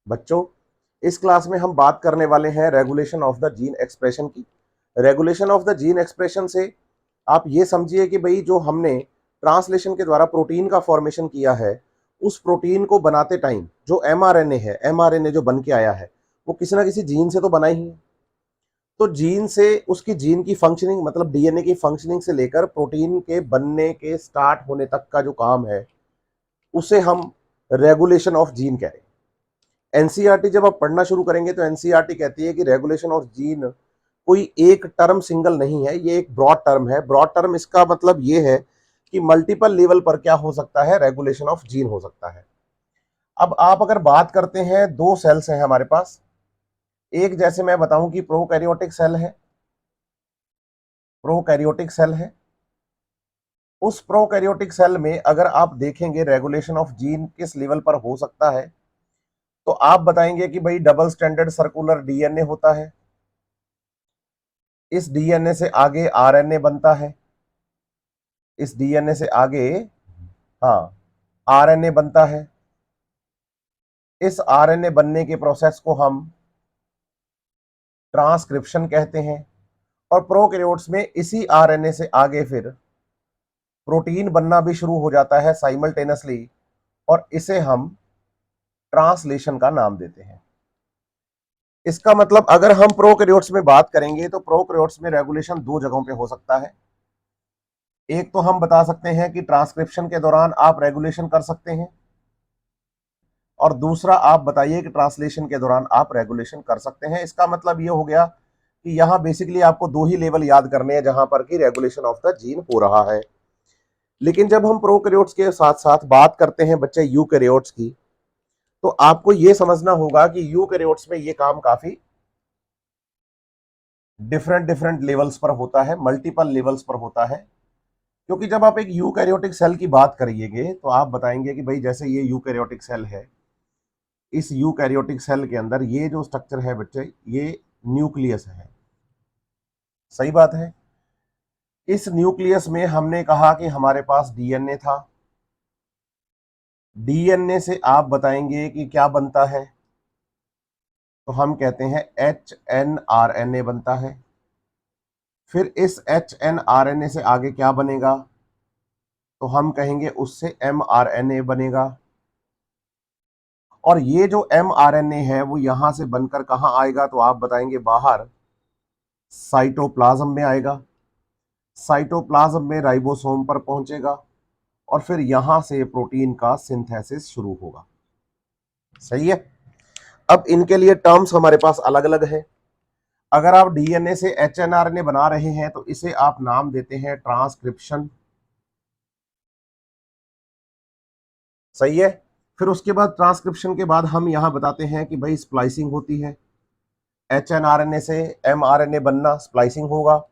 बच्चों, इस क्लास में हम बात करने वाले हैं regulation of the gene expression की। Regulation of the gene expression से आप ये समझिए कि भाई जो हमने ट्रांसलेशन के द्वारा प्रोटीन का फॉर्मेशन किया है, उस प्रोटीन को बनाते टाइम जो एमआरएनए है, एमआरएनए जो बन के आया है, वो किसी ना किसी जीन से तो बना ही है। तो जीन से उसकी जीन की फंक्शनिंग मतलब डीएनए की फंक्शनिंग से लेकर प्रोटीन के बनने के स्टार्ट होने तक का जो काम है, उसे हम रेगुलेशन ऑफ जीन कह रहे हैं। एनसीईआरटी जब आप पढ़ना शुरू करेंगे तो एनसीईआरटी कहती है कि रेगुलेशन ऑफ जीन कोई एक टर्म सिंगल नहीं है, ये एक ब्रॉड टर्म है। ब्रॉड टर्म इसका मतलब ये है कि मल्टीपल लेवल पर क्या हो सकता है, रेगुलेशन ऑफ जीन हो सकता है। अब आप अगर बात करते हैं, दो सेल्स हैं हमारे पास। एक जैसे मैं बताऊं कि प्रोकैरियोटिक सेल है, प्रोकैरियोटिक सेल है। उस प्रोकैरियोटिक सेल में अगर आप देखेंगे रेगुलेशन ऑफ जीन किस लेवल पर हो सकता है, तो आप बताएंगे कि भाई डबल स्टैंडर्ड सर्कुलर डीएनए होता है। इस डीएनए से आगे आरएनए बनता है। इस डीएनए से आगे, हाँ, आरएनए बनता है। इस आरएनए बनने के प्रोसेस को हम ट्रांसक्रिप्शन कहते हैं। और प्रोकैरियोट्स में इसी आरएनए से आगे फिर प्रोटीन बनना भी शुरू हो जाता है साइमल्टेनियसली, और इसे हम ट्रांसलेशन का नाम देते हैं। इसका मतलब अगर हम प्रोकैरियोट्स में बात करेंगे तो प्रोकैरियोट्स में रेगुलेशन दो जगहों पे हो सकता है। एक तो हम बता सकते हैं कि ट्रांसक्रिप्शन के दौरान आप रेगुलेशन कर सकते हैं, और दूसरा आप बताइए कि ट्रांसलेशन के दौरान आप रेगुलेशन कर सकते हैं। इसका मतलब ये हो गया कि यहां बेसिकली आपको दो ही लेवल याद करने हैं जहां पर कि रेगुलेशन ऑफ द जीन हो रहा है। लेकिन जब हम प्रोकैरियोट्स के साथ साथ बात करते हैं बच्चे यूकैरियोट्स की, तो आपको यह समझना होगा कि यूकैरियोट्स में यह काम काफी डिफरेंट डिफरेंट लेवल्स पर होता है, मल्टीपल लेवल्स पर होता है। क्योंकि जब आप एक यूकैरियोटिक सेल की बात करिएगे तो आप बताएंगे कि भाई जैसे ये यूकैरियोटिक सेल है, इस यूकैरियोटिक सेल के अंदर ये जो स्ट्रक्चर है बच्चे, ये न्यूक्लियस है। सही बात है। इस न्यूक्लियस में हमने कहा कि हमारे पास डीएनए था। डीएनए से आप बताएंगे कि क्या बनता है, तो हम कहते हैं एचएनआरएनए बनता है। फिर इस एचएनआरएनए से आगे क्या बनेगा, तो हम कहेंगे उससे एमआरएनए बनेगा। और ये जो एमआरएनए है वो यहां से बनकर कहां आएगा, तो आप बताएंगे बाहर साइटोप्लाज्म में आएगा। साइटोप्लाज्म में राइबोसोम पर पहुंचेगा, और फिर यहां से प्रोटीन का सिंथेसिस शुरू होगा। सही है। अब इनके लिए टर्म्स हमारे पास अलग अलग है। अगर आप डीएनए से एचएनआरएनए बना रहे हैं तो इसे आप नाम देते हैं ट्रांसक्रिप्शन। सही है। फिर उसके बाद ट्रांसक्रिप्शन के बाद हम यहां बताते हैं कि भाई स्प्लाइसिंग होती है। एचएनआरएनए से एमआरएनए बनना, स्प्लाइसिंग होगा।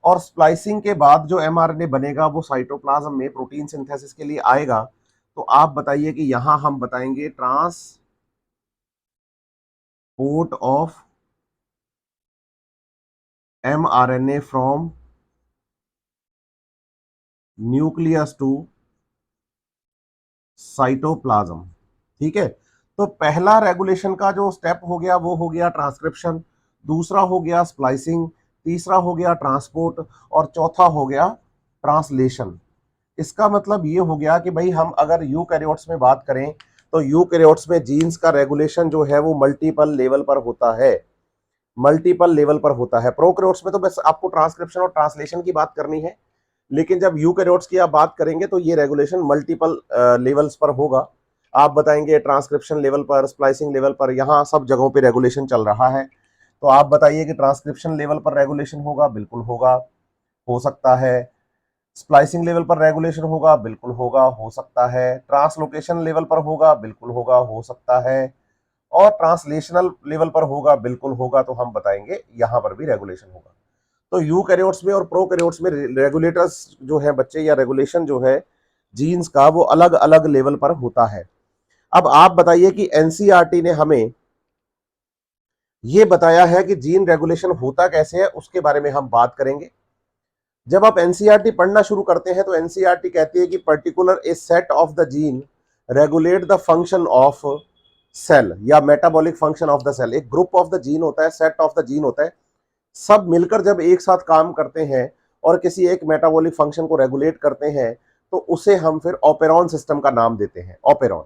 और स्प्लाइसिंग के बाद जो एमआरएनए बनेगा वो साइटोप्लाज्म में प्रोटीन सिंथेसिस के लिए आएगा। तो आप बताइए कि यहां हम बताएंगे transport of mRNA from nucleus to cytoplasm. ठीक है। तो पहला रेगुलेशन का जो स्टेप हो गया वो हो गया ट्रांसक्रिप्शन, दूसरा हो गया स्प्लाइसिंग, तीसरा हो गया ट्रांसपोर्ट, और चौथा हो गया ट्रांसलेशन। इसका मतलब ये हो गया कि भाई हम अगर यूकैरियोट्स में बात करें तो यूकैरियोट्स में जीन्स का रेगुलेशन जो है वो मल्टीपल लेवल पर होता है। मल्टीपल लेवल पर होता है। प्रोकैरियोट्स में तो बस आपको ट्रांसक्रिप्शन और ट्रांसलेशन की बात करनी है, लेकिन जब यूकैरियोट्स की आप बात करेंगे तो ये रेगुलेशन मल्टीपल लेवल्स पर होगा। आप बताएंगे ट्रांसक्रिप्शन लेवल पर, स्प्लाइसिंग लेवल पर, यहाँ सब जगहों पे रेगुलेशन चल रहा है। तो आप बताइए कि ट्रांसक्रिप्शन लेवल पर रेगुलेशन होगा, बिल्कुल होगा, हो सकता है। स्प्लाइसिंग लेवल पर रेगुलेशन होगा, बिल्कुल होगा, हो सकता है। ट्रांसलोकेशन लेवल पर होगा, बिल्कुल होगा, हो सकता है। और ट्रांसलेशनल लेवल पर होगा, बिल्कुल होगा। तो हम बताएंगे यहां पर भी रेगुलेशन होगा। तो यूकैरियोट्स में और प्रोकैरियोट्स में रेगुलेटर्स जो है बच्चे, या रेगुलेशन जो है जीन्स का, वो अलग अलग लेवल पर होता है। अब आप बताइए कि एनसीईआरटी ने हमें यह बताया है कि जीन रेगुलेशन होता कैसे है, उसके बारे में हम बात करेंगे। जब आप एनसीईआरटी पढ़ना शुरू करते हैं तो एनसीईआरटी कहती है कि particular a set of the gene regulate the function of cell या metabolic function of the cell. एक ग्रुप ऑफ द जीन होता है, सेट ऑफ द जीन होता है, सब मिलकर जब एक साथ काम करते हैं और किसी एक मेटाबॉलिक फंक्शन को रेगुलेट करते हैं तो उसे हम फिर ओपेरॉन सिस्टम का नाम देते हैं, ओपेरॉन।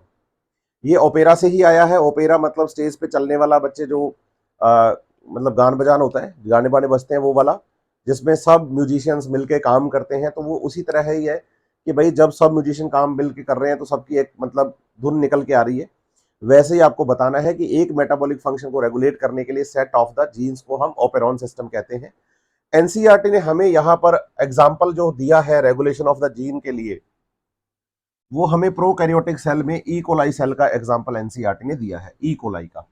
ये ओपेरा से ही आया है। ओपेरा मतलब स्टेज पे चलने वाला बच्चे जो मतलब गान बजान होता है, गाने बाने बजते हैं वो वाला, जिसमें सब म्यूजिशियंस मिलके काम करते हैं। तो वो उसी तरह ही है कि भाई जब सब म्यूजिशियन काम मिलके कर रहे हैं तो सबकी एक मतलब धुन निकल के आ रही है। वैसे ही आपको बताना है कि एक मेटाबॉलिक फंक्शन को रेगुलेट करने के लिए सेट ऑफ द जीन्स को हम ओपेरॉन सिस्टम कहते हैं। एनसीईआरटी ने हमें यहाँ पर एग्जाम्पल जो दिया है रेगुलेशन ऑफ द जीन के लिए, वो हमें प्रोकैरियोटिक सेल में ई कोलाई सेल का एग्जाम्पल एनसीईआरटी ने दिया है, ई कोलाई का।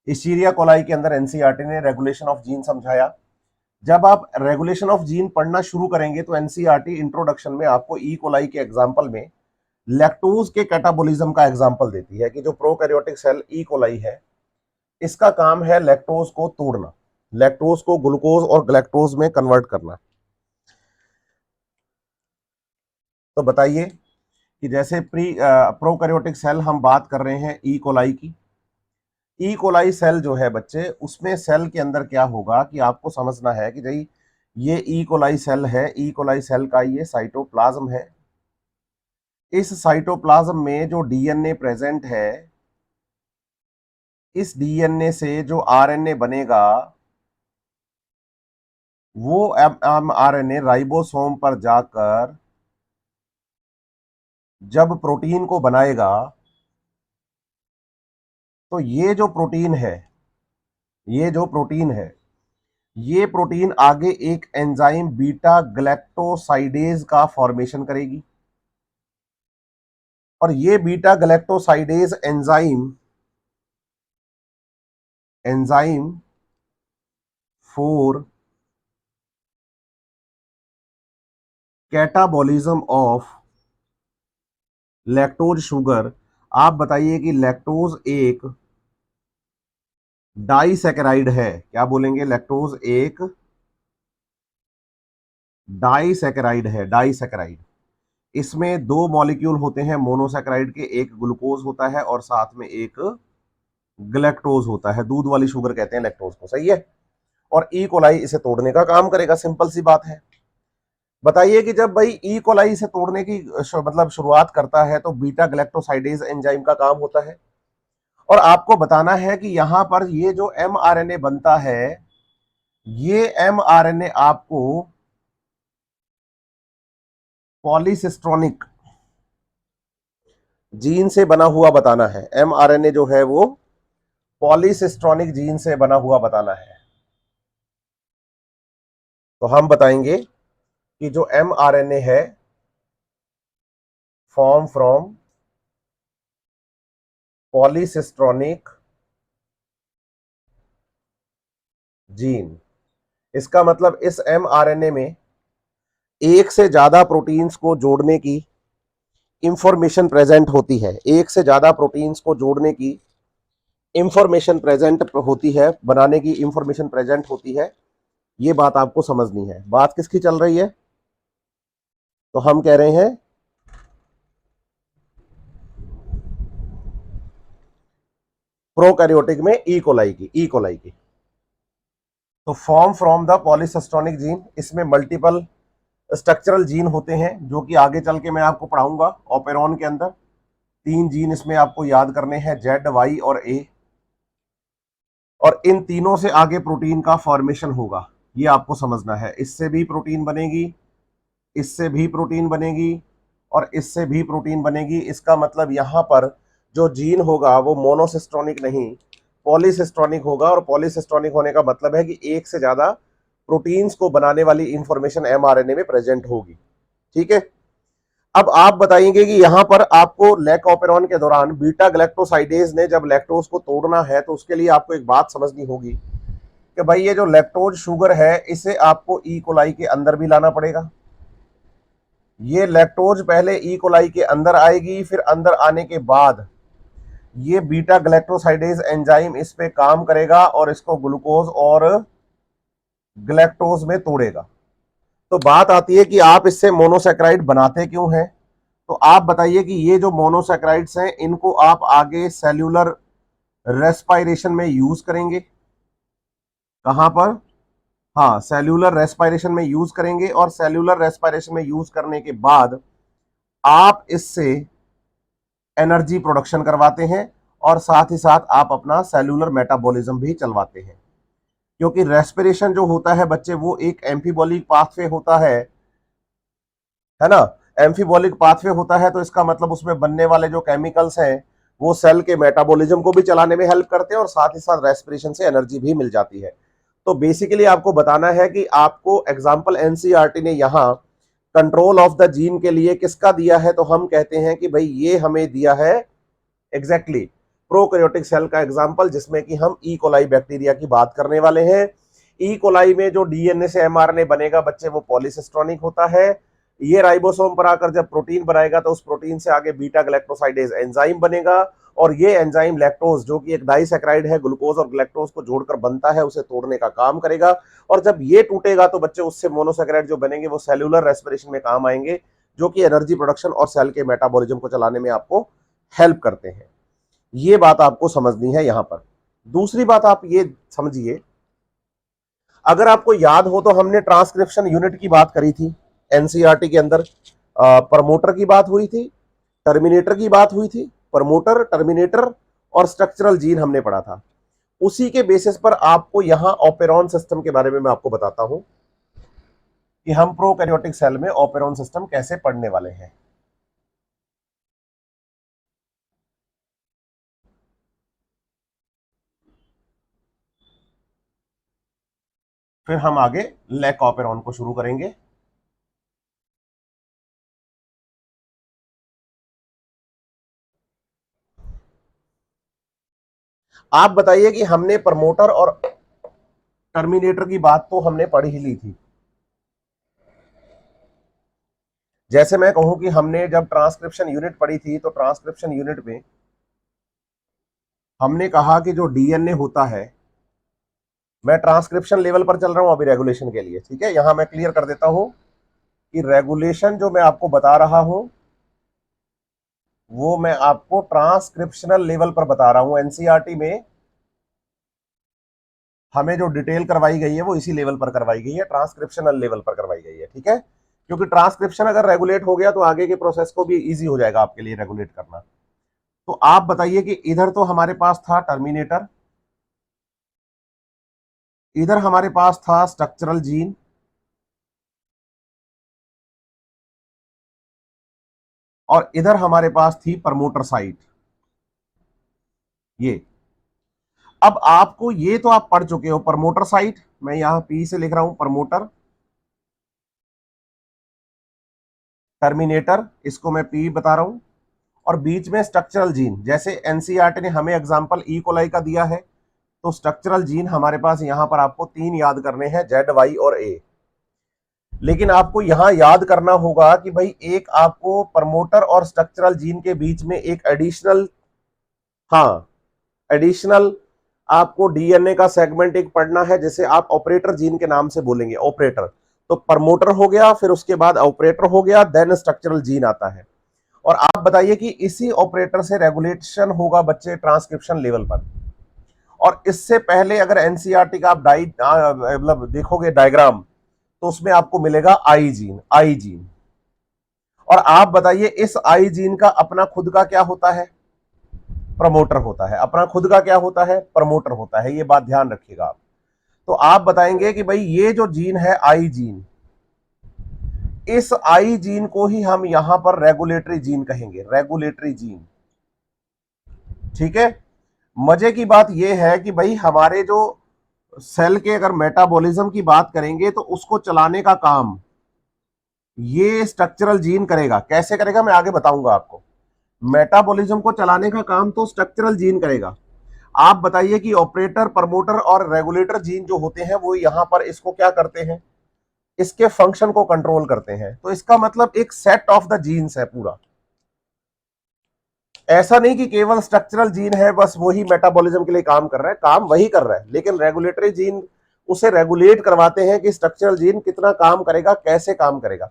इस्चीरिया कोलाई के अंदर एनसीईआरटी ने रेगुलेशन ऑफ जीन समझाया। जब आप रेगुलेशन ऑफ जीन पढ़ना शुरू करेंगे तो एनसीईआरटी इंट्रोडक्शन में आपको ई कोलाई के एग्जाम्पल में लैक्टोज के कैटाबोलिज्म का एग्जाम्पल देती है कि जो प्रोकैरियोटिक सेल ई कोलाई है, इसका काम है लैक्टोज को तोड़ना, लैक्टोज को ग्लूकोज और ग्लैक्टोज में कन्वर्ट करना। तो बताइए कि जैसे प्रोकैरियोटिक सेल हम बात कर रहे हैं ई कोलाई की। ई कोलाई सेल जो है बच्चे, उसमें सेल के अंदर क्या होगा कि आपको समझना है कि भाई ये ई कोलाई सेल है। ई कोलाई सेल का ये साइटोप्लाज्म है। इस साइटोप्लाज्म में जो डीएनए प्रेजेंट है, इस डीएनए से जो आरएनए बनेगा वो एमआरएनए राइबोसोम पर जाकर जब प्रोटीन को बनाएगा तो ये जो प्रोटीन है, ये जो प्रोटीन है, ये प्रोटीन आगे एक एंजाइम बीटा ग्लैक्टोसाइडेज का फॉर्मेशन करेगी। और ये beta galactosidase enzyme for catabolism of lactose sugar. आप बताइए कि लैक्टोज एक डाइसैकेराइड है। क्या बोलेंगे? लैक्टोज एक डाइसैकेराइड है, डाइसैकेराइड। इसमें दो मॉलिक्यूल होते हैं मोनोसैकेराइड के, एक ग्लूकोज होता है और साथ में एक ग्लैक्टोज होता है। दूध वाली शुगर कहते हैं लैक्टोज को, सही है। और ई कोलाई इसे तोड़ने का काम करेगा, सिंपल सी बात है। बताइए कि जब भाई ई कोलाई इसे तोड़ने की मतलब शुरुआत करता है तो बीटा ग्लैक्टोसाइडेज एंजाइम का काम होता है। और आपको बताना है कि यहां पर ये जो एमआरएनए बनता है, ये एमआरएनए आपको पॉलीसिस्ट्रोनिक जीन से बना हुआ बताना है। एमआरएनए जो है वो पॉलीसिस्ट्रोनिक जीन से बना हुआ बताना है। तो हम बताएंगे कि जो एमआरएनए है फॉर्म फ्रॉम पॉलीसिस्ट्रोनिक जीन। इसका मतलब इस एमआरएनए में एक से ज्यादा प्रोटीन्स को जोड़ने की इंफॉर्मेशन प्रेजेंट होती है। एक से ज्यादा प्रोटीन्स को जोड़ने की इंफॉर्मेशन प्रेजेंट होती है, बनाने की इंफॉर्मेशन प्रेजेंट होती है। ये बात आपको समझनी है। बात किसकी चल रही है? तो हम कह रहे हैं प्रोकैरियोटिक में ई कोलाई की, ई कोलाई की। तो फॉर्म फ्रॉम द पॉलीसिस्ट्रोनिक जीन, इसमें मल्टीपल स्ट्रक्चरल जीन होते हैं जो कि आगे चल के मैं आपको पढ़ाऊंगा। ओपेरॉन के अंदर 3 जीन इसमें आपको याद करने हैं, जेड, वाई और ए। और इन तीनों से आगे प्रोटीन का फॉर्मेशन होगा, ये आपको समझना है। इससे भी प्रोटीन बनेगी, इससे भी प्रोटीन बनेगी और इससे भी प्रोटीन बनेगी। इसका मतलब यहां पर जो जीन होगा वो मोनोसिस्ट्रोनिक नहीं, पॉलीसिस्ट्रोनिक होगा। और पॉलीसिस्ट्रोनिक होने का मतलब है कि एक से ज्यादा प्रोटीन्स को बनाने वाली इंफॉर्मेशन एमआरएनए में प्रेजेंट होगी। ठीक है। अब आप बताएंगे कि यहां पर आपको लैक ऑपेरॉन के दौरान बीटा ग्लैक्टोसाइडेज ने जब लैक्टोज को तोड़ना है तो उसके लिए आपको एक बात समझनी होगी कि भाई ये जो लैक्टोज शुगर है इसे आपको ई कोलाई के अंदर भी लाना पड़ेगा। ये लैक्टोज पहले ई कोलाई के अंदर आएगी, फिर अंदर आने के बाद ये बीटा ग्लैक्टोसाइडेज एंजाइम इस पे काम करेगा और इसको ग्लूकोज और ग्लैक्टोज में तोड़ेगा। तो बात आती है कि आप इससे मोनोसैकेराइड बनाते क्यों हैं? तो आप बताइए कि ये जो मोनोसैकेराइड्स हैं इनको आप आगे सेल्यूलर रेस्पायरेशन में यूज करेंगे। कहां पर? हाँ, सेल्यूलर रेस्पायरेशन में यूज करेंगे, और सेल्यूलर रेस्पायरेशन में यूज करने के बाद आप इससे एनर्जी प्रोडक्शन करवाते हैं, और साथ ही साथ आप अपना सेल्यूलर मेटाबॉलिज्म भी चलवाते हैं। क्योंकि रेस्पिरेशन जो होता है बच्चे, वो एक एम्फीबॉलिक पाथवे होता है ना। एम्फीबॉलिक पाथवे होता है, तो इसका मतलब उसमें बनने वाले जो केमिकल्स हैं वो सेल के मेटाबॉलिज्म को भी चलाने में हेल्प करते हैं, और साथ ही साथ रेस्पिरेशन से एनर्जी भी मिल जाती है। तो बेसिकली आपको बताना है कि आपको एग्जाम्पल एनसीईआरटी ने यहां कंट्रोल ऑफ द जीन के लिए किसका दिया है, तो हम कहते हैं कि भाई ये हमें दिया है एग्जैक्टली प्रोकैरियोटिक सेल का एग्जाम्पल, जिसमें कि हम ई कोलाई बैक्टीरिया की बात करने वाले हैं। ई कोलाई में जो डीएनए से एमआरएनए बनेगा बच्चे, वो पॉलीसिस्ट्रोनिक होता है। ये राइबोसोम पर आकर जब प्रोटीन बनाएगा तो उस प्रोटीन से आगे बीटा गैलेक्टोसाइडेज एंजाइम बनेगा, और ये एंजाइम लैक्टोज, जो कि एक डाइसैकेराइड है, ग्लूकोज और गैलेक्टोज को जोड़कर बनता है, उसे तोड़ने का काम करेगा। और जब ये टूटेगा तो बच्चे उससे मोनोसैकेराइड जो बनेंगे वो सेल्यूलर रेस्पिरेशन में काम आएंगे, जो कि एनर्जी प्रोडक्शन और सेल के मेटाबॉलिज्म को चलाने में आपको हेल्प करते हैं। ये बात आपको समझनी है यहां पर। दूसरी बात आप ये समझिए, अगर आपको याद हो तो हमने ट्रांसक्रिप्शन यूनिट की बात करी थी एनसीईआरटी के अंदर। प्रमोटर की बात हुई थी, टर्मिनेटर की बात हुई थी, प्रमोटर, टर्मिनेटर और स्ट्रक्चरल जीन हमने पढ़ा था। उसी के बेसिस पर आपको यहां ऑपेरॉन सिस्टम के बारे में मैं आपको बताता हूं कि हम प्रोकैरियोटिक सेल में ऑपेरॉन सिस्टम कैसे पढ़ने वाले हैं। फिर हम आगे लैक ऑपेरॉन को शुरू करेंगे। आप बताइए कि हमने प्रमोटर और टर्मिनेटर की बात तो हमने पढ़ ही ली थी। जैसे मैं कहूं कि हमने जब ट्रांसक्रिप्शन यूनिट पढ़ी थी, तो ट्रांसक्रिप्शन यूनिट में हमने कहा कि जो डीएनए होता है, मैं ट्रांसक्रिप्शन लेवल पर चल रहा हूं अभी रेगुलेशन के लिए, ठीक है। यहां मैं क्लियर कर देता हूं कि रेगुलेशन जो मैं आपको बता रहा हूं वो मैं आपको ट्रांसक्रिप्शनल लेवल पर बता रहा हूं। एनसीईआरटी में हमें जो डिटेल करवाई गई है वो इसी लेवल पर करवाई गई है, ट्रांसक्रिप्शनल लेवल पर करवाई गई है, ठीक है। क्योंकि ट्रांसक्रिप्शन अगर रेगुलेट हो गया तो आगे के प्रोसेस को भी इजी हो जाएगा आपके लिए रेगुलेट करना। तो आप बताइए कि इधर तो हमारे पास था टर्मिनेटर, इधर हमारे पास था स्ट्रक्चरल जीन, और इधर हमारे पास थी प्रमोटर साइट। ये अब आपको, ये तो आप पढ़ चुके हो प्रमोटर साइट, मैं यहां पी से लिख रहा हूं प्रमोटर, टर्मिनेटर इसको मैं पी बता रहा हूं, और बीच में स्ट्रक्चरल जीन। जैसे एनसीईआरटी ने हमें एग्जांपल ई कोलाई का दिया है, तो स्ट्रक्चरल जीन हमारे पास यहां पर आपको 3 याद करने हैं, जेड, वाई और ए। लेकिन आपको यहां याद करना होगा कि भाई एक आपको प्रमोटर और स्ट्रक्चरल जीन के बीच में एक एडिशनल, हाँ, एडिशनल आपको डीएनए का सेगमेंट एक पढ़ना है, जिसे आप ऑपरेटर जीन के नाम से बोलेंगे, ऑपरेटर। तो प्रमोटर हो गया, फिर उसके बाद ऑपरेटर हो गया, देन स्ट्रक्चरल जीन आता है। और आप बताइए कि इसी ऑपरेटर से रेगुलेशन होगा बच्चे ट्रांसक्रिप्शन लेवल पर। और इससे पहले अगर एनसीईआरटी का आप मतलब देखोगे डायग्राम, तो उसमें आपको मिलेगा आई जीन, आई जीन। और आप बताइए इस आई जीन का अपना खुद का क्या होता है? प्रमोटर होता है। अपना खुद का क्या होता है? प्रमोटर होता है। ये बात ध्यान रखिएगा आप। तो आप बताएंगे कि भाई ये जो जीन है आई जीन, इस आई जीन को ही हम यहां पर रेगुलेटरी जीन कहेंगे, रेगुलेटरी जीन, ठीक है। मजे की बात यह है कि भाई हमारे जो सेल के अगर मेटाबॉलिज्म की बात करेंगे तो उसको चलाने का काम ये स्ट्रक्चरल जीन करेगा। कैसे करेगा मैं आगे बताऊंगा आपको। मेटाबॉलिज्म को चलाने का काम तो स्ट्रक्चरल जीन करेगा। आप बताइए कि ऑपरेटर, प्रमोटर और रेगुलेटर जीन जो होते हैं वो यहां पर इसको क्या करते हैं? इसके फंक्शन को कंट्रोल करते हैं। तो इसका मतलब एक सेट ऑफ द जीन्स है पूरा। ऐसा नहीं कि केवल स्ट्रक्चरल जीन है बस वही मेटाबॉलिज्म के लिए काम कर रहा है, काम वही कर रहा है, लेकिन रेगुलेटरी जीन उसे रेगुलेट करवाते हैं कि स्ट्रक्चरल जीन कितना काम करेगा, कैसे काम करेगा।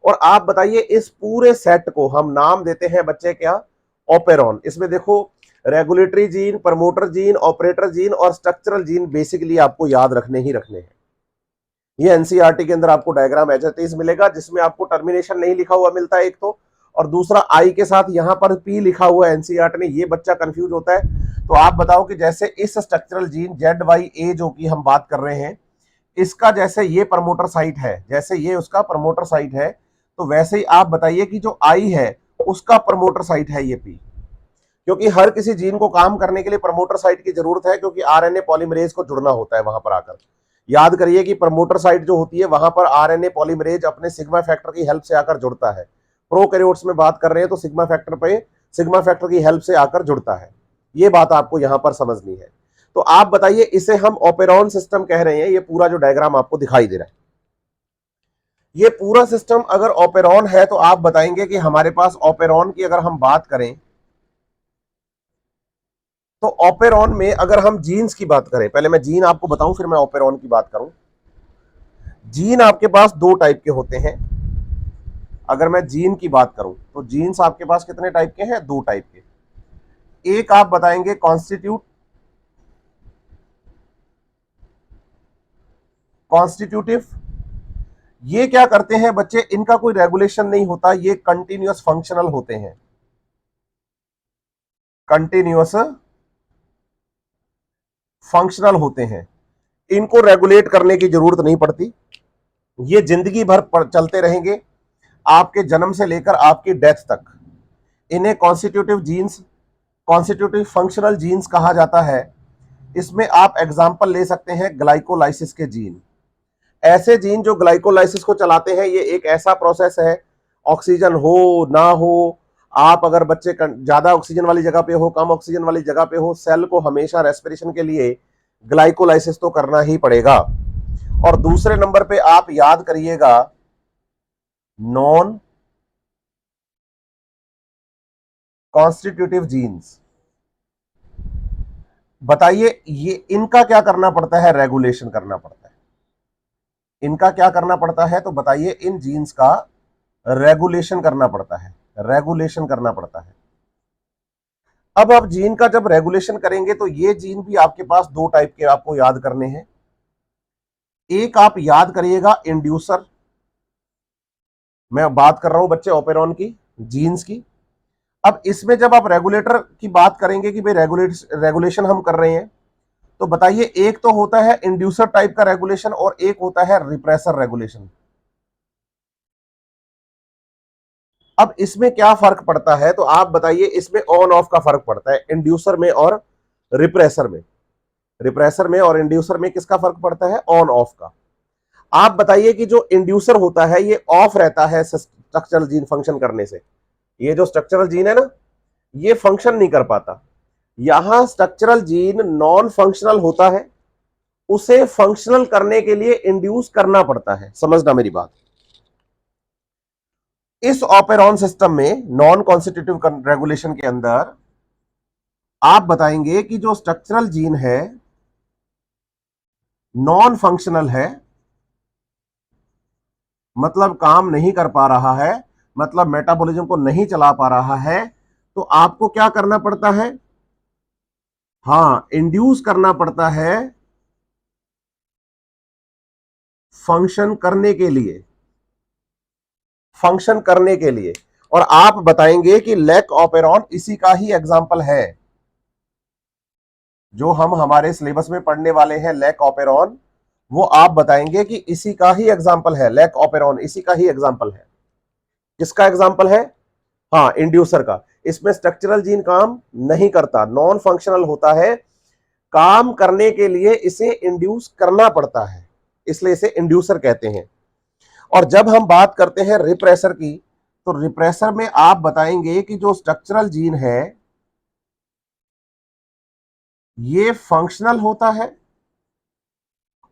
और आप बताइए इस पूरे सेट को हम नाम देते हैं बच्चे क्या, ऑपेरॉन। इसमें देखो regulatory gene, promoter gene, operator gene और स्ट्रक्चरल जीन बेसिकली आपको याद रखने ही रखने हैं। ये एनसीईआरटी के अंदर आपको डायग्राम एच मिलेगा जिसमें आपको टर्मिनेशन नहीं लिखा हुआ मिलता है एक तो, और दूसरा आई के साथ यहां पर पी लिखा हुआ है एनसीईआरटी ने, ये बच्चा कंफ्यूज होता है। तो आप बताओ कि जैसे इस स्ट्रक्चरल जीन ZYA जो कि हम बात कर रहे हैं, इसका जैसे ये प्रमोटर साइट है, जैसे ये उसका प्रमोटर साइट है, तो वैसे ही आप बताइए कि जो आई है उसका प्रमोटर साइट है ये पी। क्योंकि हर किसी जीन को काम करने के लिए प्रमोटर साइट की जरूरत है, क्योंकि आरएनए पॉलीमरेज को जुड़ना होता है वहां पर आकर। याद करिए कि प्रमोटर साइट जो होती है वहां पर आरएनए पॉलीमरेज अपने सिग्मा फैक्टर की हेल्प से आकर जुड़ता है। प्रोकैरियोट्स में बात कर रहे हैं तो सिग्मा फैक्टर की हेल्प से आकर जुड़ता है। ये बात आपको यहां पर समझनी है। तो आप बताइए, इसे हम ऑपेरॉन सिस्टम कह रहे हैं। ये पूरा जो डायग्राम आपको दिखाई दे रहा है, ये पूरा सिस्टम अगर ऑपेरॉन है तो आप बताएंगे कि हमारे पास ऑपेरॉन की अगर हम बात करें तो ऑपेरॉन में अगर हम जीन्स की बात करें, पहले मैं जीन आपको बताऊं फिर मैं ऑपेरॉन की बात करूं। जीन आपके पास दो टाइप के होते हैं। अगर मैं जीन की बात करूं तो जीन्स आपके पास कितने टाइप के हैं, दो टाइप के। एक आप बताएंगे कॉन्स्टिट्यूटिव। ये क्या करते हैं बच्चे, इनका कोई रेगुलेशन नहीं होता, ये कंटिन्यूअस फंक्शनल होते हैं। कंटिन्यूअस फंक्शनल होते हैं, इनको रेगुलेट करने की जरूरत नहीं पड़ती। ये जिंदगी भर चलते रहेंगे, आपके जन्म से लेकर आपकी डेथ तक। इन्हें कॉन्स्टिट्यूटिव फंक्शनल जीन्स कहा जाता है। इसमें आप एग्जाम्पल ले सकते हैं ग्लाइकोलाइसिस के जीन। ऐसे जीन जो ग्लाइकोलाइसिस को चलाते हैं, ये एक ऐसा प्रोसेस है, ऑक्सीजन हो ना हो, आप अगर बच्चे ज्यादा ऑक्सीजन वाली जगह पे हो, कम ऑक्सीजन वाली जगह पे हो, सेल को हमेशा रेस्पिरेशन के लिए ग्लाइकोलाइसिस तो करना ही पड़ेगा। और दूसरे नंबर पे आप याद करिएगा नॉन कॉन्स्टिट्यूटिव जीन्स। बताइए ये इनका क्या करना पड़ता है, रेगुलेशन करना पड़ता है। इनका क्या करना पड़ता है, तो बताइए इन जीन्स का रेगुलेशन करना पड़ता है, रेगुलेशन करना पड़ता है। अब आप जीन का जब रेगुलेशन करेंगे तो ये जीन भी आपके पास दो टाइप के आपको याद करने हैं। एक आप याद करिएगा इंड्यूसर, मैं बात कर रहा हूं बच्चे ऑपेरॉन की, जीन्स की। अब इसमें जब आप रेगुलेटर की बात करेंगे कि भाई रेगुलेशन हम कर रहे हैं, तो बताइए एक तो होता है इंड्यूसर टाइप का रेगुलेशन और एक होता है रिप्रेसर रेगुलेशन। अब इसमें क्या फर्क पड़ता है, तो आप बताइए इसमें ऑन ऑफ का फर्क पड़ता है इंड्यूसर में और रिप्रेसर में। रिप्रेसर में और इंड्यूसर में किसका फर्क पड़ता है, ऑन ऑफ का। आप बताइए कि जो इंड्यूसर होता है ये ऑफ रहता है स्ट्रक्चरल जीन फंक्शन करने से। ये जो स्ट्रक्चरल जीन है ना, ये फंक्शन नहीं कर पाता। यहां स्ट्रक्चरल जीन नॉन फंक्शनल होता है, उसे फंक्शनल करने के लिए इंड्यूस करना पड़ता है। समझना मेरी बात। इस ऑपेरॉन सिस्टम में नॉन कॉन्स्टिट्यूटिव रेगुलेशन के अंदर आप बताएंगे कि जो स्ट्रक्चरल जीन है नॉन फंक्शनल है, मतलब काम नहीं कर पा रहा है, मतलब मेटाबॉलिज्म को नहीं चला पा रहा है, तो आपको क्या करना पड़ता है, हां इंड्यूस करना पड़ता है फंक्शन करने के लिए, फंक्शन करने के लिए। और आप बताएंगे कि लैक ऑपेरॉन इसी का ही एग्जाम्पल है। जो हम हमारे सिलेबस में पढ़ने वाले हैं लैक ऑपेरॉन, वो आप बताएंगे कि इसी का ही एग्जाम्पल है। लैक ऑपेरॉन इसी का ही एग्जाम्पल है। किसका एग्जाम्पल है, हाँ इंड्यूसर का। इसमें स्ट्रक्चरल जीन काम नहीं करता, नॉन फंक्शनल होता है, काम करने के लिए इसे इंड्यूस करना पड़ता है, इसलिए इसे इंड्यूसर कहते हैं। और जब हम बात करते हैं रिप्रेसर की, तो रिप्रेसर में आप बताएंगे कि जो स्ट्रक्चरल जीन है ये फंक्शनल होता है,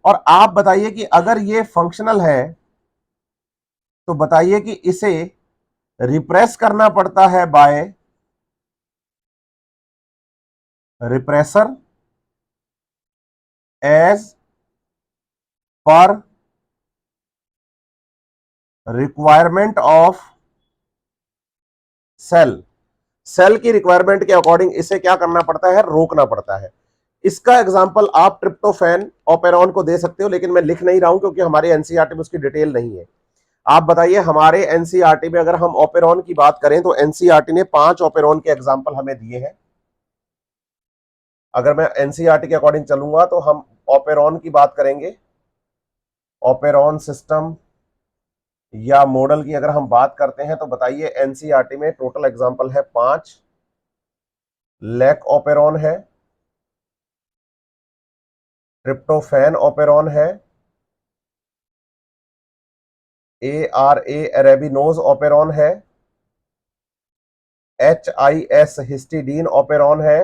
और आप बताइए कि अगर ये फंक्शनल है तो बताइए कि इसे रिप्रेस करना पड़ता है by repressor as per requirement of cell, cell की रिक्वायरमेंट के अकॉर्डिंग इसे क्या करना पड़ता है, रोकना पड़ता है। इसका एग्जांपल आप ट्रिप्टोफैन, ऑपेरॉन को दे सकते हो, लेकिन मैं लिख नहीं रहा हूं क्योंकि हमारे एनसीईआरटी में उसकी डिटेल नहीं है। आप बताइए, हमारे एनसीईआरटी में अगर हम ऑपेरॉन की बात करें तो एनसीईआरटी ने 5 ऑपेरॉन के एग्जांपल हमें दिए हैं। अगर मैं एनसीईआरटी के अकॉर्डिंग चलूंगा तो हम ऑपेरॉन की बात करेंगे, ऑपेरॉन सिस्टम या मॉडल की अगर हम बात करते हैं तो बताइए एनसीईआरटी में टोटल एग्जांपल है 5। लैक ऑपेरॉन है, ट्रिप्टोफैन ऑपेरॉन है, ARA अरेबिनोज ऑपेरॉन है, HIS हिस्टिडीन ऑपेरॉन है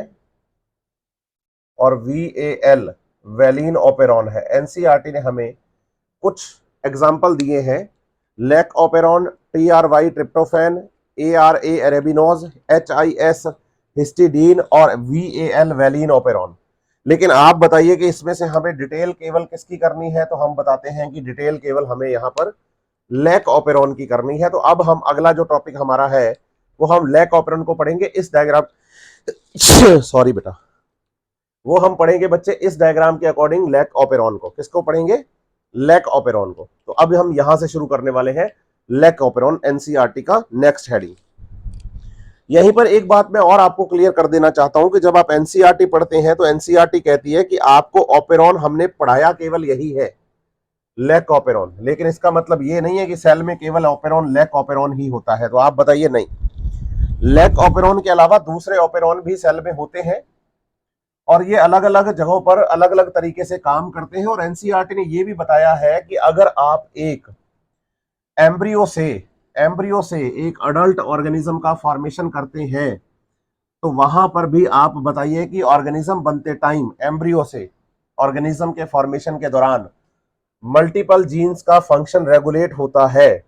और VAL वैलिन ऑपेरॉन है। एनसीईआरटी ने हमें कुछ एग्जाम्पल दिए हैं, lac operon, TRY tryptophan, ARA arabinose, HIS histidine और VAL वैलिन ऑपेरॉन। लेकिन आप बताइए कि इसमें से हमें डिटेल केवल किसकी करनी है, तो हम बताते हैं कि डिटेल केवल हमें यहां पर लैक ऑपेरॉन की करनी है। तो अब हम अगला जो टॉपिक हमारा है वो हम लैक ऑपेरॉन को पढ़ेंगे इस डायग्राम सॉरी बेटा, वो हम पढ़ेंगे बच्चे इस डायग्राम के अकॉर्डिंग लैक ऑपेरॉन को। किसको पढ़ेंगे, लैक ऑपेरॉन को। तो अब हम यहां से शुरू करने वाले हैं लैक ऑपेरॉन, एनसीईआरटी का नेक्स्ट हेडिंग। यहीं पर एक बात मैं और आपको क्लियर कर देना चाहता हूं कि जब आप एनसीईआरटी पढ़ते हैं तो एनसीईआरटी कहती है कि आपको ऑपेरॉन हमने पढ़ाया केवल यही है, लैक ऑपेरॉन, लेकिन इसका मतलब ये नहीं है कि सेल में केवल ऑपेरॉन, लैक ऑपेरॉन ही होता है। तो आप बताइए, नहीं, लैक ऑपेरॉन के अलावा दूसरे ऑपेरॉन भी सेल में होते हैं और ये अलग अलग जगहों पर अलग अलग तरीके से काम करते हैं। और एनसीईआरटी ने ये भी बताया है कि अगर आप एक एम्ब्रियो से एक अडल्ट ऑर्गेनिज्म का फॉर्मेशन करते हैं तो वहां पर भी आप बताइए कि ऑर्गेनिज्म बनते टाइम एम्ब्रियो से ऑर्गेनिज्म के फॉर्मेशन के दौरान मल्टीपल जीन्स का फंक्शन रेगुलेट होता है।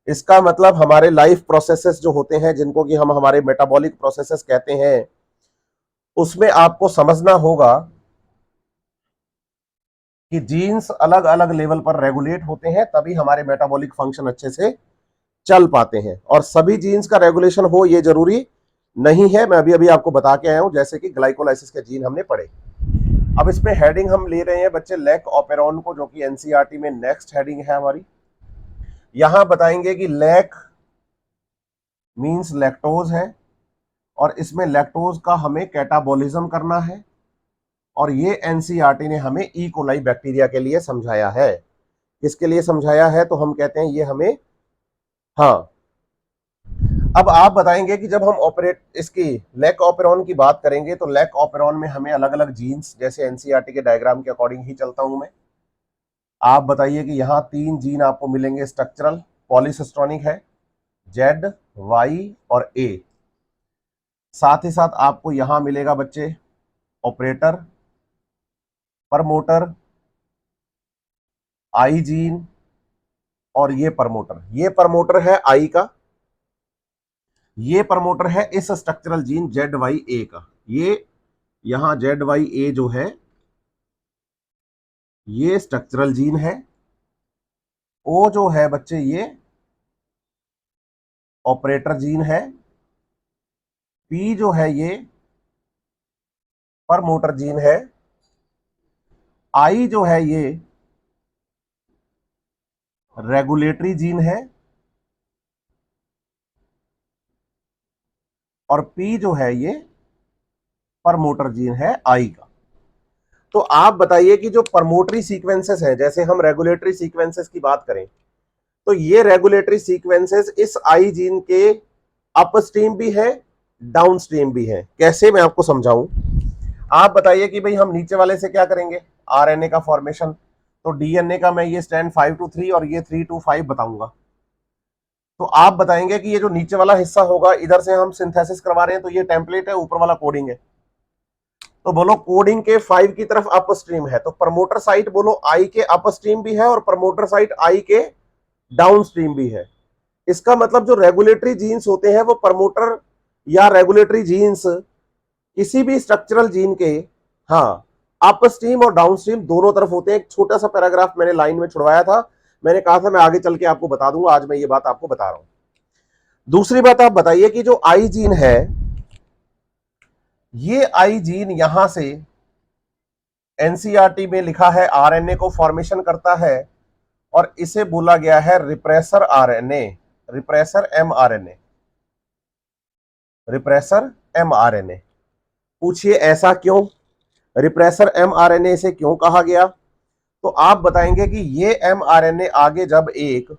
इसका मतलब हमारे लाइफ प्रोसेसेस जो होते हैं, जिनको कि हम हमारे मेटाबॉलिक प्रोसेसेस कहते हैं, उसमें आपको समझना होगा कि जीन्स अलग अलग लेवल पर रेगुलेट होते हैं, तभी हमारे मेटाबॉलिक फंक्शन अच्छे से चल पाते हैं। और सभी जीन्स का रेगुलेशन हो ये जरूरी नहीं है, मैं अभी अभी आपको बता के आया हूं, जैसे कि ग्लाइकोलाइसिस के जीन हमने पढ़े। अब इसमें हेडिंग हम ले रहे हैं बच्चे लैक ऑपेरॉन को, जो कि एनसीईआरटी में नेक्स्ट हेडिंग है हमारी। यहां बताएंगे कि लैक मींस लैक्टोज है और इसमें लैक्टोज का हमें कैटाबॉलिज्म करना है। और ये एनसीईआरटी ने हमें ई कोलाई बैक्टीरिया के लिए समझाया है। किसके लिए समझाया है, तो हम कहते हैं ये हमें, हाँ। अब आप बताएंगे कि जब हम ऑपरेट इसकी लैक ऑपेरॉन की बात करेंगे तो लैक ऑपेरॉन में हमें अलग अलग जीन्स, जैसे एनसीईआरटी के डायग्राम के अकॉर्डिंग ही चलता हूं मैं। आप बताइए कि यहां 3 जीन आपको मिलेंगे स्ट्रक्चरल, पॉलीसिस्टोनिक है, जेड, वाई और ए। साथ ही साथ आपको यहां मिलेगा बच्चे ऑपरेटर, प्रमोटर, आई जीन और ये प्रमोटर। ये प्रमोटर है आई का, ये प्रमोटर है इस स्ट्रक्चरल जीन जेड वाई ए का। ये यहां जेड वाई ए जो है ये स्ट्रक्चरल जीन है, ओ जो है बच्चे ये ऑपरेटर जीन है, पी जो है ये प्रमोटर जीन है, आई जो है ये रेगुलेटरी जीन है और पी जो है ये प्रमोटर जीन है आई का। तो आप बताइए कि जो प्रमोटरी सीक्वेंसेस हैं, जैसे हम रेगुलेटरी सीक्वेंसेस की बात करें तो ये रेगुलेटरी सीक्वेंसेस इस आई जीन के अपस्ट्रीम भी है, डाउनस्ट्रीम भी है। कैसे, मैं आपको समझाऊं। आप बताइए कि भाई हम नीचे वाले से क्या करेंगे, आरएनए का फॉर्मेशन, तो डीएनए का मैं ये स्टैंड 5 to 3 और ये 3 to 5 बताऊंगा। तो आप बताएंगे कि ये जो नीचे वाला हिस्सा होगा, इधर से हम सिंथेसिस करवा रहे हैं तो ये टेम्पलेट है, ऊपर वाला कोडिंग है। तो बोलो कोडिंग के 5 की तरफ अपस्ट्रीम है, तो प्रमोटर साइट बोलो आई के अपस्ट्रीम भी है और प्रमोटर साइट आई के डाउनस्ट्रीम भी है। इसका मतलब जो रेगुलेटरी जीन्स होते हैं वो प्रमोटर या रेगुलेटरी जीन्स किसी भी स्ट्रक्चरल जीन के, हाँ, अपस्ट्रीम और डाउनस्ट्रीम दोनों तरफ होते हैं। एक छोटा सा पैराग्राफ मैंने लाइन में छुड़वाया था, मैंने कहा था मैं आगे चल के आपको बता दूंगा, आज मैं ये बात आपको बता रहा हूं। दूसरी बात आप बताइए कि जो आई जीन है, ये आई जीन यहां से एनसीईआरटी में लिखा है आरएनए को फॉर्मेशन करता है, और इसे बोला गया है repressor RNA, repressor mRNA, repressor mRNA. पूछिए ऐसा क्यों, रिप्रेसर एमआरएनए से क्यों कहा गया? तो आप बताएंगे कि ये एमआरएनए आगे जब एक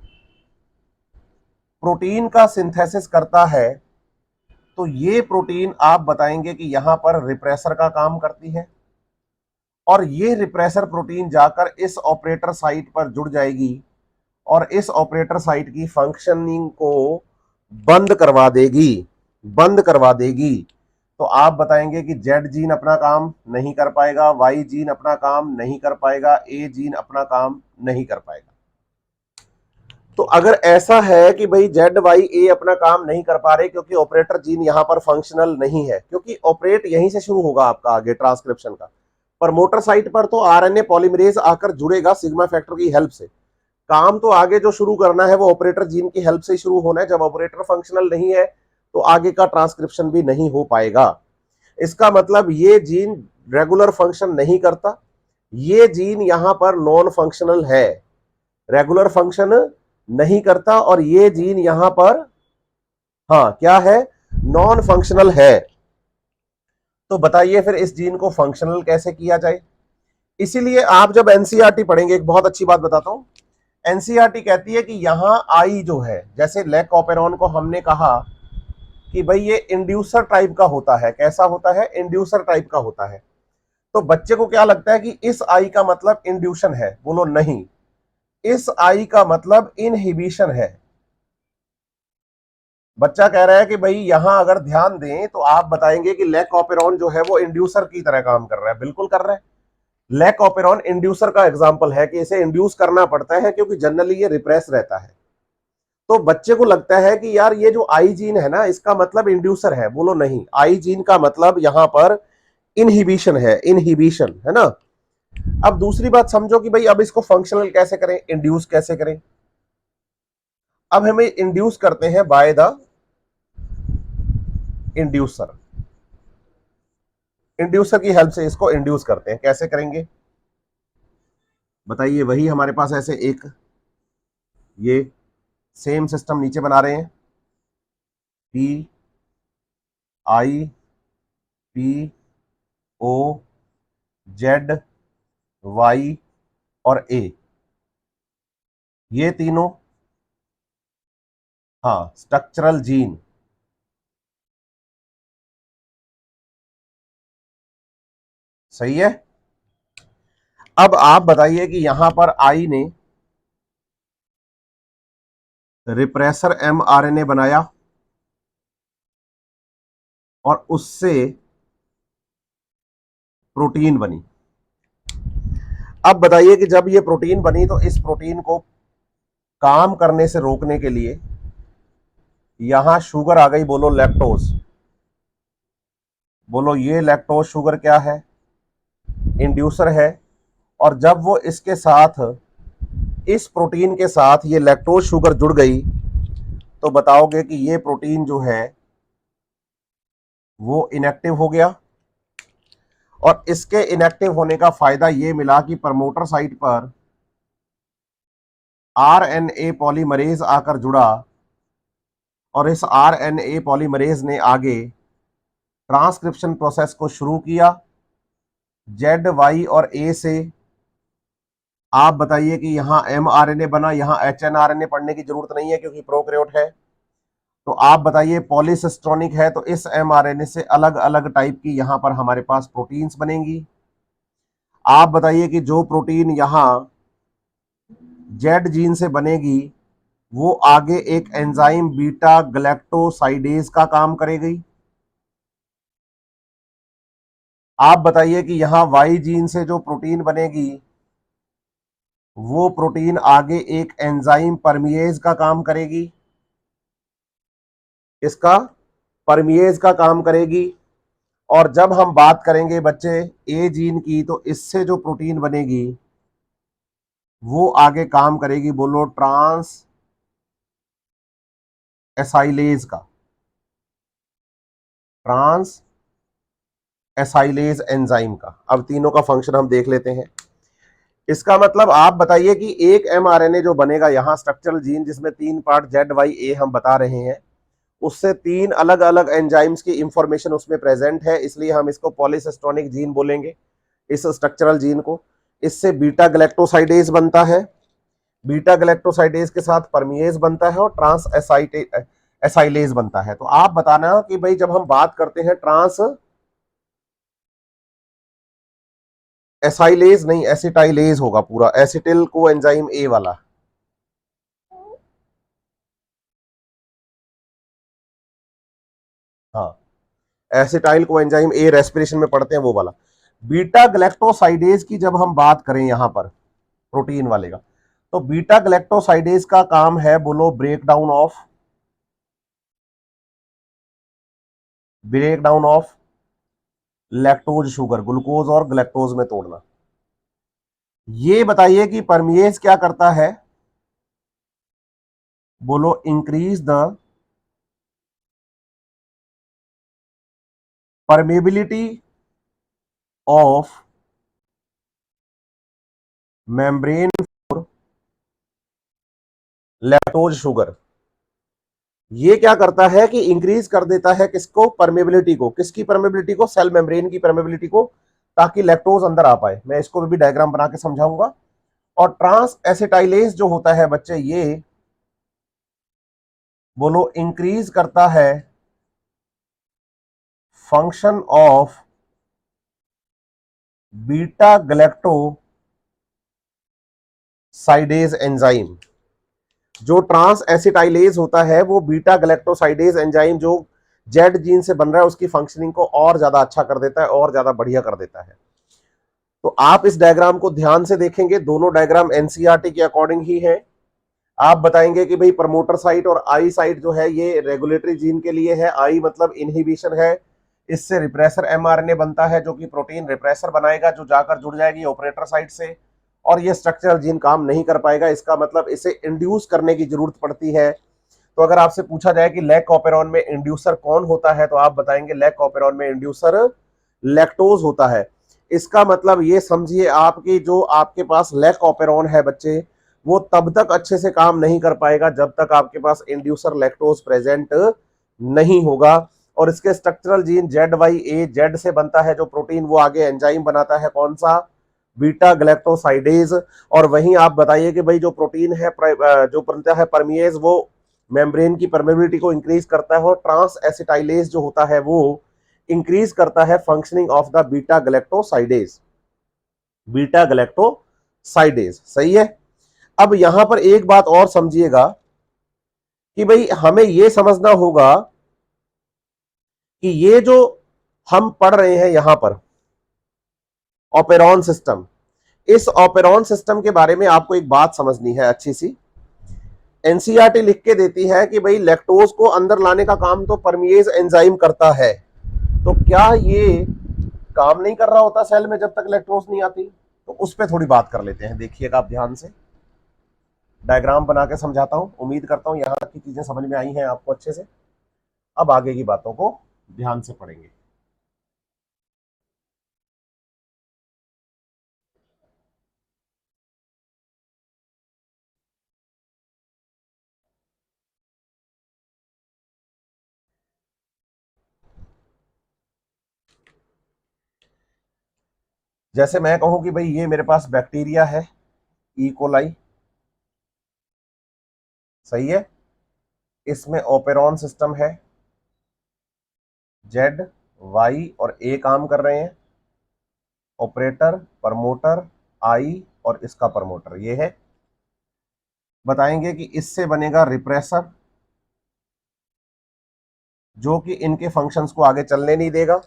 प्रोटीन का सिंथेसिस करता है, तो ये प्रोटीन आप बताएंगे कि यहां पर रिप्रेसर का काम करती है, और ये रिप्रेसर प्रोटीन जाकर इस ऑपरेटर साइट पर जुड़ जाएगी और इस ऑपरेटर साइट की फंक्शनिंग को बंद करवा देगी, बंद करवा देगी। तो आप बताएंगे कि जेड जीन अपना काम नहीं कर पाएगा, वाई जीन अपना काम नहीं कर पाएगा, ए जीन अपना काम नहीं कर पाएगा। तो अगर ऐसा है कि भाई जेड वाई ए अपना काम नहीं कर पा रहे क्योंकि ऑपरेटर जीन यहां पर फंक्शनल नहीं है, क्योंकि ऑपरेट यहीं से शुरू होगा आपका आगे ट्रांसक्रिप्शन का, प्रमोटर साइट पर तो आरएनए पॉलीमरेज आकर जुड़ेगा सिग्मा फैक्टर की हेल्प से। काम तो आगे जो शुरू करना है वो ऑपरेटर जीन की हेल्प से शुरू होना है। जब ऑपरेटर फंक्शनल नहीं है तो आगे का ट्रांसक्रिप्शन भी नहीं हो पाएगा। इसका मतलब ये जीन रेगुलर फंक्शन नहीं करता, ये जीन यहां पर नॉन फंक्शनल है, रेगुलर फंक्शन नहीं करता, और ये जीन यहां पर हाँ क्या है, नॉन फंक्शनल है। तो बताइए फिर इस जीन को फंक्शनल कैसे किया जाए? इसीलिए आप जब एनसीईआरटी पढ़ेंगे, एक बहुत अच्छी बात बताता हूं, एनसीईआरटी कहती है कि यहां आई जो है, जैसे लैक ऑपेरॉन को हमने कहा कि भाई ये इंड्यूसर टाइप का होता है। कैसा होता है? इंड्यूसर टाइप का होता है। तो बच्चे को क्या लगता है कि इस आई का मतलब इंड्यूशन है? बोलो नहीं, इस आई का मतलब इनहिबिशन है। बच्चा कह रहा है कि भाई यहां अगर ध्यान दें तो आप बताएंगे कि लैक ऑपेरॉन जो है वो इंड्यूसर की तरह काम कर रहा है। बिल्कुल कर रहा है। लैक ऑपेरॉन इंड्यूसर का एग्जांपल है कि इसे इंड्यूस करना पड़ता है क्योंकि जनरली ये रिप्रेस रहता है। तो बच्चे को लगता है कि यार ये जो आई जीन है ना, इसका मतलब इंड्यूसर है। बोलो नहीं, आई जीन का मतलब यहां पर इनहिबिशन है, इनहिबिशन है ना। अब दूसरी बात समझो कि भाई अब इसको फंक्शनल कैसे करें, इंड्यूस कैसे करें? अब हमें इंड्यूस करते हैं बाय द इंड्यूसर, इंड्यूसर की हेल्प से इसको इंड्यूस करते हैं। कैसे करेंगे बताइए? वही हमारे पास ऐसे एक ये सेम सिस्टम नीचे बना रहे हैं, P I P O Z Y और ए, ये तीनों हाँ स्ट्रक्चरल जीन। सही है। अब आप बताइए कि यहां पर आई ने रिप्रेसर एमआरएनए बनाया और उससे प्रोटीन बनी। अब बताइए कि जब ये प्रोटीन बनी तो इस प्रोटीन को काम करने से रोकने के लिए यहां शुगर आ गई। बोलो लैक्टोज। बोलो ये लैक्टोज शुगर क्या है? इंड्यूसर है। और जब वो इसके साथ, इस प्रोटीन के साथ ये लैक्टोज शुगर जुड़ गई, तो बताओगे कि ये प्रोटीन जो है वो इनएक्टिव हो गया। और इसके इनएक्टिव होने का फायदा ये मिला कि प्रमोटर साइट पर आरएनए पॉलीमरेज आकर जुड़ा, और इस आरएनए पॉलीमरेज ने आगे ट्रांसक्रिप्शन प्रोसेस को शुरू किया जेड वाई और ए से। आप बताइए कि यहां एमआरएनए बना, यहां एचएनआरएनए पढ़ने की जरूरत नहीं है क्योंकि प्रोकैरियोट है। तो आप बताइए पॉलीसिस्ट्रोनिक है, तो इस एमआरएनए से अलग अलग टाइप की यहां पर हमारे पास प्रोटीन्स बनेंगी। आप बताइए कि जो प्रोटीन यहां जेड जीन से बनेगी वो आगे एक एंजाइम बीटा गलैक्टोसाइडेज का काम करेगी। आप बताइए कि यहां वाई जीन से जो प्रोटीन बनेगी वो प्रोटीन आगे एक एंजाइम परमिएज का काम करेगी। इसका परमिएज का काम करेगी। और जब हम बात करेंगे बच्चे ए जीन की, तो इससे जो प्रोटीन बनेगी वो आगे काम करेगी, बोलो ट्रांस एसाइलेज का, ट्रांस एसाइलेज एंजाइम का। अब तीनों का फंक्शन हम देख लेते हैं। इसका मतलब आप बताइए कि एक एमआरएनए जो बनेगा यहां स्ट्रक्चरल जीन जिसमें 3 पार्ट ZYA हम बता रहे हैं, उससे 3 अलग अलग एंजाइम्स की इंफॉर्मेशन उसमें प्रेजेंट है, इसलिए हम इसको पॉलीसिस्टोनिक जीन बोलेंगे इस स्ट्रक्चरल जीन को। इससे बीटा गैलेक्टोसाइडेज बनता है, बीटा गैलेक्टोसाइडेज के साथ परमिएज बनता है और ट्रांस एसाइलेज बनता है। तो आप बताना कि भाई जब हम बात करते हैं ट्रांस एसाइलेज नहीं, एसिटाइलेज होगा पूरा, एसिटिल को एंजाइम ए वाला। हाँ, एसिटाइल को एंजाइम ए रेस्पिरेशन में पढ़ते हैं वो वाला। बीटा गैलेक्टोसाइडेज की जब हम बात करें यहां पर प्रोटीन वाले का, तो बीटा गैलेक्टोसाइडेज का काम है, बोलो break down of lactose sugar, glucose और ग्लैक्टोज में तोड़ना। ये बताइए कि परमिएज क्या करता है, बोलो increase the permeability of membrane for lactose sugar. ये क्या करता है कि इंक्रीज कर देता है किसको, परमेबिलिटी को, किसकी परमेबिलिटी को, सेल मेम्ब्रेन की परमेबिलिटी को, ताकि लैक्टोज अंदर आ पाए। मैं इसको भी डायग्राम बना के समझाऊंगा। और ट्रांस एसिटाइलेज जो होता है बच्चे, ये बोलो इंक्रीज करता है function of beta galactosidase enzyme. जो ट्रांस एसिटाइलेज होता है वो बीटा गैलेक्टोसाइडेज एंजाइम जो जेड जीन से बन रहा है उसकी फंक्शनिंग को और ज्यादा अच्छा कर देता है और ज्यादा बढ़िया कर देता है। तो आप इस डायग्राम को ध्यान से देखेंगे, दोनों डायग्राम एनसीईआरटी के अकॉर्डिंग ही है। आप बताएंगे कि भाई प्रमोटर साइट और आई साइट जो है ये रेगुलेटरी जीन के लिए है, आई मतलब इनहिबिशन है, इससे रिप्रेसर एमआरएनए बनता है जो कि प्रोटीन रिप्रेसर बनाएगा जो जाकर जुड़ जाएगी ऑपरेटर साइट से, और ये स्ट्रक्चरल जीन काम नहीं कर पाएगा। इसका मतलब इसे इंड्यूस करने की जरूरत पड़ती है। तो अगर आपसे पूछा जाए कि लैक ऑपेरॉन में इंड्यूसर कौन होता है, तो आप बताएंगे लैक ऑपेरॉन में इंड्यूसर लैक्टोज होता है। इसका मतलब ये समझिए आपकी जो आपके पास लैक ऑपेरॉन है बच्चे, वो तब तक अच्छे से काम नहीं कर पाएगा जब तक आपके पास इंड्यूसर लैक्टोज प्रेजेंट नहीं होगा। और इसके स्ट्रक्चरल जीन ZYA, जेड से बनता है जो प्रोटीन, वो आगे एंजाइम बनाता है कौन सा, बीटा गैलेक्टोसाइडेज। और वहीं आप बताइए कि भाई जो प्रोटीन है जो बनता है परमिएज, वो मेम्ब्रेन की परमेबिलिटी को इंक्रीज करता है, और ट्रांस एसिटाइलेज जो होता है वो इंक्रीज करता है functioning of the beta galactosidase, beta galactosidase. सही है। अब यहां पर एक बात और समझिएगा कि भाई हमें यह समझना होगा कि ये जो हम पढ़ रहे हैं यहां पर ऑपेरॉन सिस्टम, इस ऑपेरॉन सिस्टम के बारे में आपको एक बात समझनी है अच्छी सी। एनसीईआरटी लिख के देती है कि भाई लैक्टोज को अंदर लाने का काम तो परमिएज एंजाइम करता है, तो क्या ये काम नहीं कर रहा होता सेल में जब तक लैक्टोज नहीं आती? तो उस पर थोड़ी बात कर लेते हैं। देखिएगा आप ध्यान से, डायग्राम बना के समझाता हूं। उम्मीद करता हूं यहां तक की चीजें समझ में आई हैं आपको अच्छे से। अब आगे की बातों को ध्यान से पढ़ेंगे। जैसे मैं कहूं कि भाई ये मेरे पास बैक्टीरिया है, ई कोलाई, सही है। इसमें ओपेरॉन सिस्टम है, जेड, वाई और ए काम कर रहे हैं, ऑपरेटर, प्रमोटर, आई और इसका प्रमोटर ये है। बताएंगे कि इससे बनेगा रिप्रेसर जो कि इनके फंक्शंस को आगे चलने नहीं देगा।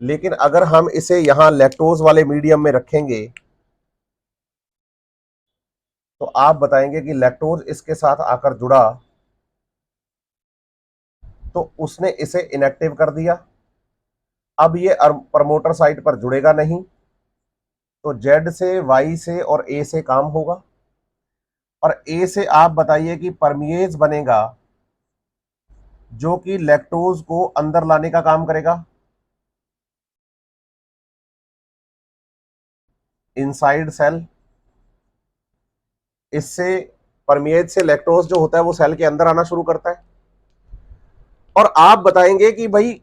लेकिन अगर हम इसे यहां लैक्टोज वाले मीडियम में रखेंगे तो आप बताएंगे कि लैक्टोज इसके साथ आकर जुड़ा तो उसने इसे इनएक्टिव कर दिया। अब ये प्रमोटर साइट पर जुड़ेगा नहीं, तो जेड से, वाई से और ए से काम होगा, और ए से आप बताइए कि परमिएज बनेगा जो कि लैक्टोज को अंदर लाने का काम करेगा, इनसाइड सेल। इससे परमिएज से लैक्टोज जो होता है वो सेल के अंदर आना शुरू करता है। और आप बताएंगे कि भाई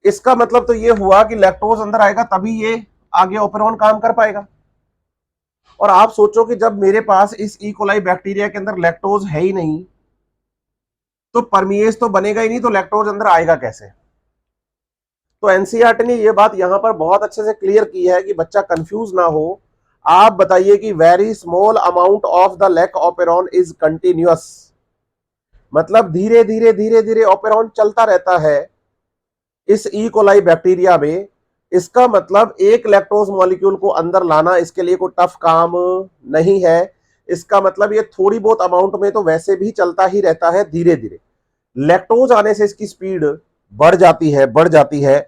इसका मतलब तो ये हुआ कि लैक्टोज अंदर आएगा तभी ये आगे ओपेरॉन काम कर पाएगा। और आप सोचो कि जब मेरे पास इस इकोलाई बैक्टीरिया के अंदर लैक्टोज है ही नहीं, तो परमिएज तो बनेगा ही नहीं, तो लैक्टोज अंदर आएगा कैसे? तो एनसीईआरटी ने ये बात यहां पर बहुत अच्छे से क्लियर की है कि बच्चा कंफ्यूज ना हो। आप बताइए कि very small amount of the lac operon is continuous, मतलब धीरे धीरे धीरे धीरे ऑपेरॉन चलता रहता है इस इकोलाई बैक्टीरिया में। इसका मतलब एक लैक्टोज मॉलिक्यूल को अंदर लाना इसके लिए कोई टफ काम नहीं है। इसका मतलब ये थोड़ी बहुत अमाउंट में तो वैसे भी चलता ही रहता है धीरे धीरे। लैक्टोज आने से इसकी स्पीड बढ़ जाती है, बढ़ जाती है।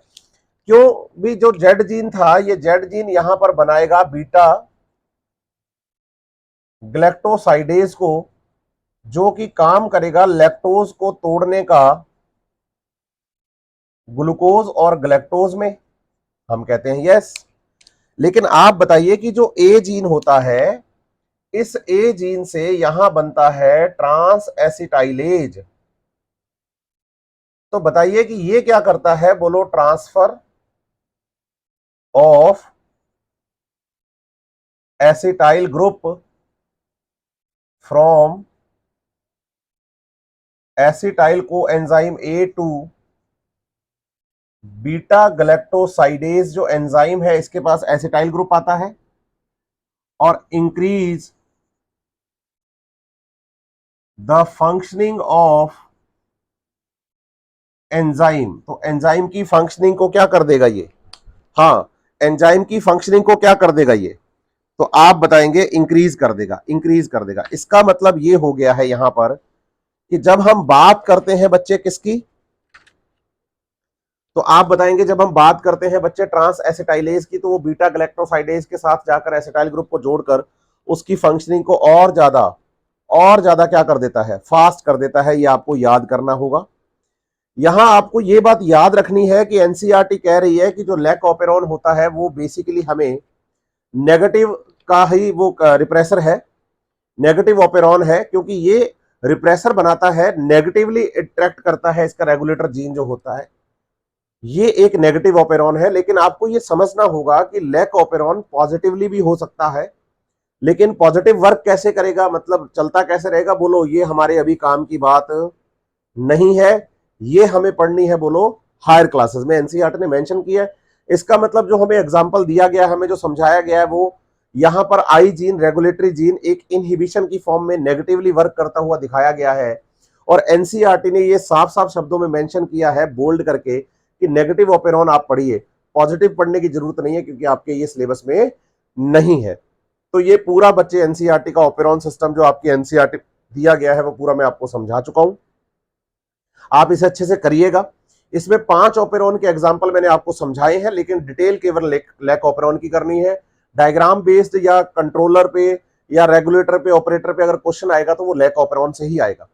क्यों भी? जो जेड जीन था, ये जेड जीन यहां पर बनाएगा बीटा ग्लैक्टोसाइडेज को, जो कि काम करेगा लैक्टोज को तोड़ने का ग्लूकोज और ग्लैक्टोज में। हम कहते हैं यस। लेकिन आप बताइए कि जो ए जीन होता है, इस ए जीन से यहां बनता है ट्रांस एसिटाइलेज। तो बताइए कि ये क्या करता है? बोलो, transfer of acetyl group from acetyl coenzyme A to beta galactosidase. जो एंजाइम है इसके पास एसिटाइल ग्रुप आता है, और increase the functioning of enzyme. तो एंजाइम की फंक्शनिंग को क्या कर देगा ये? हाँ, एंजाइम की फंक्शनिंग को क्या कर देगा ये? तो आप बताएंगे इंक्रीज कर देगा, इंक्रीज कर देगा। इसका मतलब ये हो गया है यहां पर कि जब हम बात करते हैं बच्चे किसकी, तो आप बताएंगे जब हम बात करते हैं बच्चे ट्रांस एसिटाइलेज की, तो वो बीटा ग्लैक्टोसाइडेज के साथ जाकर एसिटाइल ग्रुप को जोड़कर उसकी फंक्शनिंग को और ज्यादा क्या कर देता है? फास्ट कर देता है। ये आपको याद करना होगा। यहां आपको ये बात याद रखनी है कि एनसीईआरटी कह रही है कि जो लैक ऑपेरॉन होता है वो बेसिकली हमें नेगेटिव का ही वो रिप्रेसर है, नेगेटिव ऑपेरॉन है, क्योंकि ये रिप्रेसर बनाता है, नेगेटिवली अट्रैक्ट करता है। इसका रेगुलेटर जीन जो होता है ये एक नेगेटिव ऑपेरॉन है। लेकिन आपको ये समझना होगा कि लैक ऑपेरॉन पॉजिटिवली भी हो सकता है। लेकिन पॉजिटिव वर्क कैसे करेगा, मतलब चलता कैसे रहेगा? बोलो, ये हमारे अभी काम की बात नहीं है। ये हमें पढ़नी है, बोलो, हायर क्लासेस में। एनसीईआरटी ने मेंशन किया है। इसका मतलब जो हमें एग्जांपल दिया गया है, हमें जो समझाया गया है, वो यहां पर आई जीन, रेगुलेटरी जीन, एक इनहिबिशन की फॉर्म में नेगेटिवली वर्क करता हुआ दिखाया गया है। और एनसीईआरटी ने ये साफ साफ शब्दों में मेंशन किया है, बोल्ड करके, कि नेगेटिव ऑपेरॉन आप पढ़िए, पॉजिटिव पढ़ने की जरूरत नहीं है, क्योंकि आपके ये सिलेबस में नहीं है। तो ये पूरा बच्चे एनसीईआरटी का ऑपेरॉन सिस्टम जो आपकी एनसीईआरटी दिया गया है वो पूरा मैं आपको समझा चुका हूं। आप इसे अच्छे से करिएगा। इसमें 5 ऑपेरॉन के एग्जाम्पल मैंने आपको समझाए हैं, लेकिन डिटेल केवल लैक ऑपेरॉन की करनी है। डायग्राम बेस्ड या कंट्रोलर पे या रेगुलेटर पे, ऑपरेटर पे अगर क्वेश्चन आएगा तो वो लैक ऑपेरॉन से ही आएगा।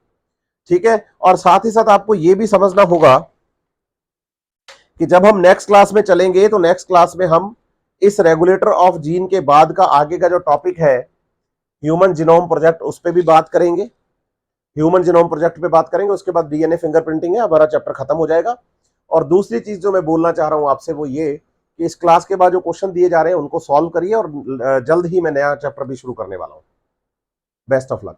ठीक है। और साथ ही साथ आपको यह भी समझना होगा कि जब हम नेक्स्ट क्लास में चलेंगे तो नेक्स्ट क्लास में हम इस रेगुलेटर ऑफ जीन के बाद का आगे का जो टॉपिक है ह्यूमन जीनोम प्रोजेक्ट, उस पर भी बात करेंगे। ह्यूमन जीनोम प्रोजेक्ट पे बात करेंगे। उसके बाद डीएनए फिंगरप्रिंटिंग है, हमारा चैप्टर खत्म हो जाएगा। और दूसरी चीज जो मैं बोलना चाह रहा हूं आपसे वो ये कि इस क्लास के बाद जो क्वेश्चन दिए जा रहे हैं उनको सॉल्व करिए, और जल्द ही मैं नया चैप्टर भी शुरू करने वाला हूं। Best of luck.